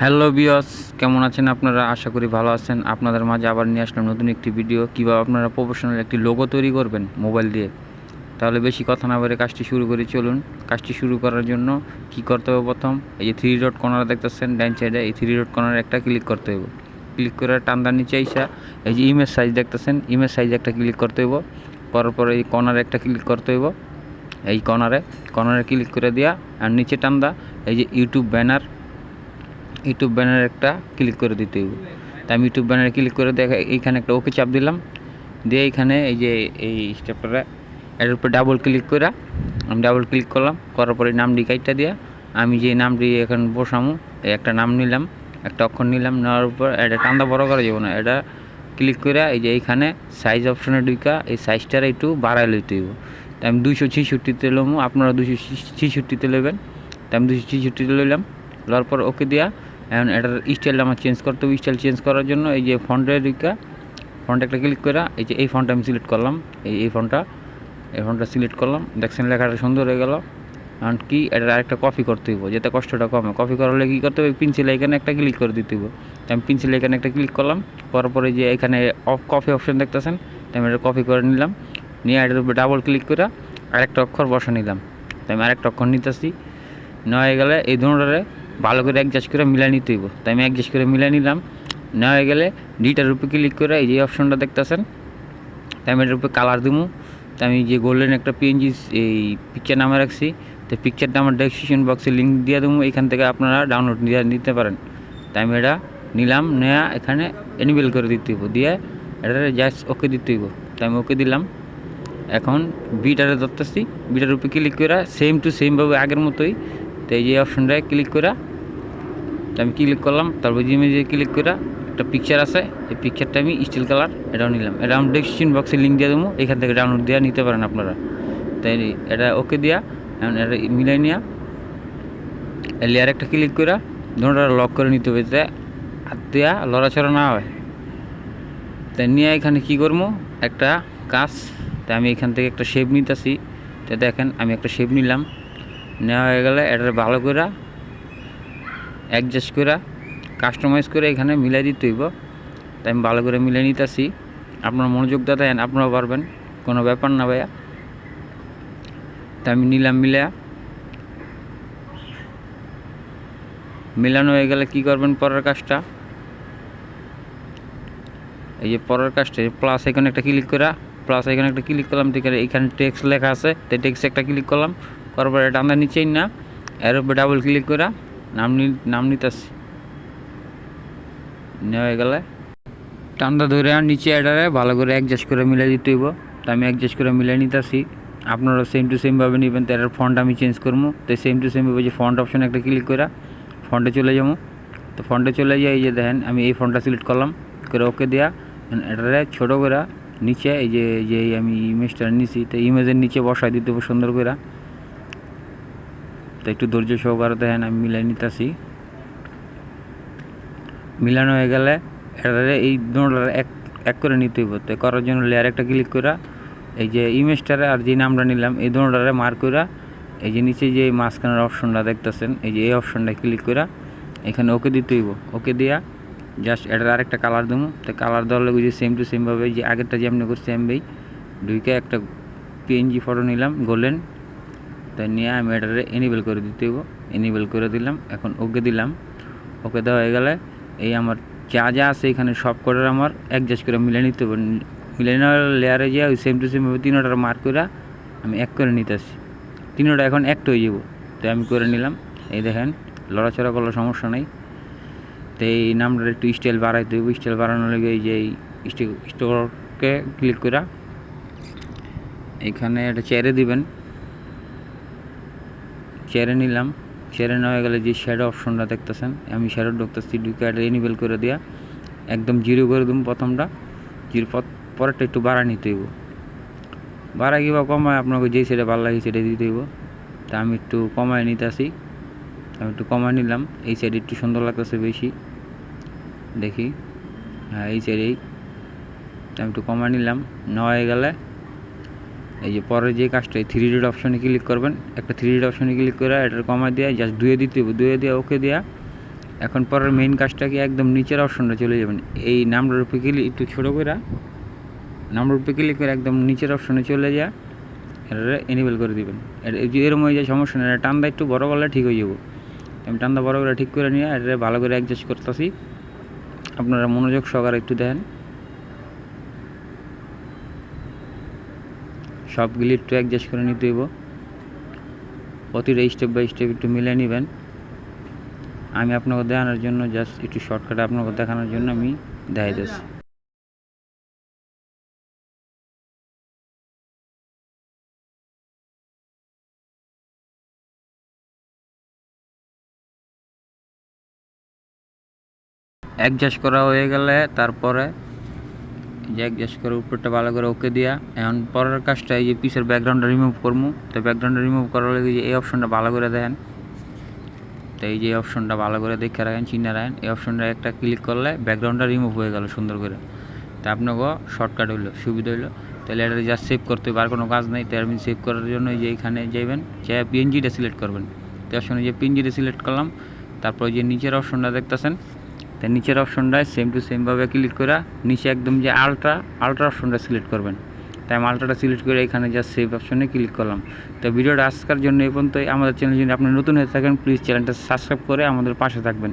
Hello বিয়স, কেমন আছেন আপনারা? আশা করি ভালো আছেন। আপনাদের মাঝে আবার নিয়ে আসলাম নতুন একটি ভিডিও, কীভাবে আপনারা প্রফেশনাল একটি লোগো তৈরি করবেন মোবাইল দিয়ে। তাহলে বেশি কথা না বলে কাজটি শুরু করি, চলুন। কাজটি শুরু করার জন্য কি করতে হবে? প্রথম এই যে 3 ডট কর্নার দেখতেছেন ডাইন সাইডে, এই 3 ডট কর্নারে একটা ক্লিক করতে হবে। ক্লিক করে টানদার নিচে আইসা এই যে ইমেজ সাইজ দেখতেছেন, ইমেজ সাইজে একটা ক্লিক করতে হইব। করার পরে এই কর্নারে একটা ক্লিক করতে হইব। এই কর্নারে ক্লিক করে দিয়া আর নিচে টান্দা এই যে ইউটিউব ব্যানার একটা ক্লিক করে দিতে হবে। তাই আমি ইউটিউব ব্যানারে ক্লিক করে দেখা এইখানে একটা ওকে চাপ দিলাম, দিয়ে এইখানে এই যে এই স্টেপটা এর উপর ডাবল ক্লিক করে আমি ডাবল ক্লিক করলাম। করার পরে নামটি কাইটটা দিয়া আমি যে নামটি এখন বসামো এই একটা নাম নিলাম, একটা অক্ষর নিলাম। নেওয়ার উপর এটা টান্দা বড় করা যাবে না, এটা ক্লিক করে এই যে এইখানে সাইজ অপশনে ঢুকা এই সাইজটার একটু বাড়াই লইতে হইব। তাই আমি 266তে লমু, আপনারা 266তে নেবেন। তাই আমি 266তে লইলাম। লওয়ার পর ওকে দিয়া এখন এটার স্টাইল আমার চেঞ্জ করতে হবে। স্টাইল চেঞ্জ করার জন্য এই যে ফন্টে ঢুকা ফন্টে একটা ক্লিক করে এই যে এই ফন্টটা আমি সিলেক্ট করলাম, এই ফন্টটা সিলেক্ট করলাম। দেখছেন লেখাটা সুন্দর হয়ে গেল। কারণ কি এটার আরেকটা কপি করতে হইব যাতে কষ্টটা কমে। কপি করালে কী করতে হবে? পেন্সিল এখানে একটা ক্লিক করে দিতে হইব। আমি পেন্সিল এখানে একটা ক্লিক করলাম, করার পরে যে এখানে কপি অপশন দেখতেছেন, আমি এটা কপি করে নিলাম। নিয়ে এটার উপরে ডাবল ক্লিক করে আরেকটা অক্ষর বসা নিলাম। তাই আমি আরেকটা অক্ষর নিতেছি। নেওয়া হয়ে গেলে এই দুটোরে ভালো করে অ্যাডজাস্ট করে মিলাই নিতে হইব। তাই আমি অ্যাডজাস্ট করে মিলাই নিলাম। নেওয়া হয়ে গেলে ডিটার উপরে ক্লিক করে এই যে অপশনটা দেখতেছেন, তাই আমি এটার উপরে কালার দিব। তাই আমি যে গোল্ডেন একটা পিএনজি এই পিকচার নামে রাখছি, তো পিকচারটা আমার ডেসক্রিপশন বক্সে লিঙ্ক দিয়ে দেবো, এখান থেকে আপনারা ডাউনলোড দিয়ে নিতে পারেন। তাই আমি এটা নিলাম, নেওয়া এখানে এনেবেল করে দিতে হইব, দিয়ে এটা জাস্ট ওকে দিতে হইব। তাই আমি ওকে দিলাম। এখন বিটারে ধরতেছি, বিটার উপরে ক্লিক করে সেম টু সেমভাবে আগের মতোই তো এই যে অপশনটায় ক্লিক করে আমি ক্লিক করলাম। তারপর ইমেজে ক্লিক করে একটা পিকচার আছে, এই পিকচারটা আমি স্টিল কালার এটাও নিলাম। এটা আমি ডেসক্রিপশন বক্সে লিঙ্ক দিয়ে দেবো, এখান থেকে ডাউনলোড দিয়ে নিতে পারেন আপনারা। তাই এটা ওকে দিয়া এখন এটা মিলাই নিয়ে লেয়ার একটা ক্লিক করে দুটোটা লক করে নিতে হবে, যাতে হাত দেওয়া লড়াচড়া না হয়। তাই নিয়ে এখানে কী করবো একটা কাজ, তাই আমি এখান থেকে একটা শেপ নিতেছি। তো দেখেন আমি একটা শেপ নিলাম। নেওয়া হয়ে গেলে এটা ভালো করে অ্যাডজাস্ট করে কাস্টমাইজ করে এখানে মিলাই দিতে হইব। তাই আমি ভালো করে মিলাই নিতেছি। আপনার মনোযোগ দেন, আপনারাও পারবেন, কোনো ব্যাপার না ভাইয়া। তাই আমি নিলাম, মিলানো হয়ে গেলে কি করবেন পরের কাজটা, এই যে পরের কাজটা প্লাস এখানে একটা ক্লিক করে করলাম। এখানে টেক্সট লেখা আছে, তাই টেক্সট একটা ক্লিক করলাম। করার পরে এটা আমরা নিচেই না এর উপরে ডাবল ক্লিক করে নাম নিতেছি। নেওয়া হয়ে গেলে টান্দা ধরে আর নিচে এটারে ভালো করে অ্যাডজাস্ট করে মিলাই দিতে হইব। তো আমি অ্যাডজাস্ট করে মিলাই নিতেছি। আপনারা সেম টু সেমভাবে নেবেন। তো এটার ফন্ট আমি চেঞ্জ করবো, তো সেম টু সেমভাবে যে ফন্ট অপশন একটা ক্লিক করে ফন্টে চলে যাবো। তো ফন্টে চলে যাই, এই যে দেখেন আমি এই ফন্টটা সিলেক্ট করলাম করে ওকে দেওয়া এটারে ছোটো করে নিচে এই যে আমি ইমেজটা নিছি, তো ইমেজের নিচে বসাই দিতে হবে সুন্দর করে। তো একটু ধৈর্য সহকারে দেখেন আমি মিলাই নিতেছি। মিলানো হয়ে গেলে এটারে এই দুটোটা এক করে নিতে হইব। তো করার জন্য লেয়ার একটা ক্লিক করে এই যে ইমেজটারে আর যে নামটা নিলাম এই দুটোটারে মার্ক করে এই যে নিচে যে মাঝখানের অপশনটা দেখতেছেন, এই যে এই অপশনটা ক্লিক করে এখানে ওকে দিতে হইব। ওকে দিয়া জাস্ট এটার আরেকটা কালার দেবো। তো কালার দেওয়ার লাগে যে সেম টু সেমভাবে যে আগেরটা যেমনি করছি আমি দুইকে একটা পিএনজি ফটো নিলাম গোল্ডেন, তাই নিয়ে আমি এটারে এনেবেল করে দিতে হইব। এনেবেল করে দিলাম, এখন ওকে দিলাম। ওকে দেওয়া হয়ে গেলে এই আমার যা আছে এখানে সব কটার আমার অ্যাডজাস্ট করে মিলে নিতে হবে। মিলে নেওয়ার লেয়ারে যে ওই সেম টু সেমভাবে তিনোটার মার্ক করে আমি এক করে নিতেছি। তিনোটা এখন একটা হয়ে যাব। তো আমি করে নিলাম। এই দেখেন লড়াচড়া করলে সমস্যা নেই। তো এই নামটার একটু স্টাইল বাড়াইতে হবে। স্টাইল বাড়ানোর লাগে এই যে স্টোরকে ক্লিক করে এখানে একটা চেয়ারে দিবেন। চেয়ারে নিলাম। চেয়ারে নেওয়া গেলে যে শ্যাডো অপশনটা দেখতেছেন, আমি শ্যাডো ঢুকতেছি, ঢুকে এটা এনেবেল করে দেওয়া একদম 0 করে দেবো। প্রথমটা 0, পরেরটা একটু বাড়া নিতে হইব। বাড়া কিংবা কমায় আপনাকে যেই সেটা ভালো লাগে সেটা দিতে হইব। তা আমি একটু কমায় নিতেছি। আমি একটু কমায় নিলাম। এই সাইডে একটু সুন্দর লাগতেছে বেশি, দেখি। হ্যাঁ, এই সাইডেই আমি একটু কমায় নিলাম। নেওয়া হয়ে গেলে এই যে পরের যে কাজটা 3 ডট অপশনে ক্লিক করবেন। একটা 3 ডট অপশনে ক্লিক করে এটার কমায় দিয়ে জাস্ট 2 দিতে হবে। 2 দিয়ে ওকে দেওয়া এখন পরের মেইন কাজটা কি, একদম নিচের অপশনটা চলে যাবেন। এই নামটার উপরে ক্লিক, একটু ছোটো করে নামটার উপরে ক্লিক করে একদম নিচের অপশনে চলে যা এটা এনেবল করে দিবেন। এরকম হয়ে যায়, সমস্যা নেই, টান্দা একটু বড় করলে ঠিক হয়ে যাবো। আমি টান্দা বড় করে ঠিক করে নিয়ে এটা ভালো করে অ্যাডজাস্ট করতেছি। আপনারা মনোযোগ সহকারে একটু দেখেন, সবগুলি একটু অ্যাডজাস্ট করে নিতে হইব। প্রতিটা স্টেপ বাই স্টেপ একটু মিলে নেবেন। আমি আপনাকে দেখানোর জন্য জাস্ট একটু শর্টকাটে আপনাকে দেখানোর জন্য আমি দেখাই দিচ্ছি। অ্যাডজাস্ট করা হয়ে গেলে তারপরে যে অ্যাডজাস্ট করে উপরটা ভালো করে ওকে দিয়া, এখন পরের কাজটা এই যে পিসের ব্যাকগ্রাউন্ডটা রিমুভ করবো। তো ব্যাকগ্রাউন্ডটা রিমুভ করার লাগে যে এই অপশনটা ভালো করে দেখেন। তো এই যে অপশনটা ভালো করে দেখে রাখেন, চিনে রাখেন। এই অপশনটা একটা ক্লিক করলে ব্যাকগ্রাউন্ডটা রিমুভ হয়ে গেল সুন্দর করে। তা আপনাকে শর্টকাট হইলো, সুবিধা হইলো। তাহলে এটা জাস্ট সেভ করতে হবে, আর কোনো কাজ নেই। তো আমি সেভ করার জন্য এই যে এখানে যাবেন, যে পিএনজিটা সিলেক্ট করবেন। তো অপশনে যে পিএনজিটা সিলেক্ট করলাম, তারপর যে নিচের অপশনটা দেখতেছেন, তো নিচের অপশনটায় সেম টু সেমভাবে ক্লিক করে নিচে একদম যে আলট্রা অপশনটা সিলেক্ট করবেন। তাই আমি আলট্রাটা সিলেক্ট করে এখানে জাস্ট সেভ অপশনে ক্লিক করলাম। তো ভিডিওটা আজকের জন্য এই পর্যন্তই। আমাদের চ্যানেল যদি আপনি নতুন হয়ে থাকেন, প্লিজ চ্যানেলটা সাবস্ক্রাইব করে আমাদের পাশে থাকবেন।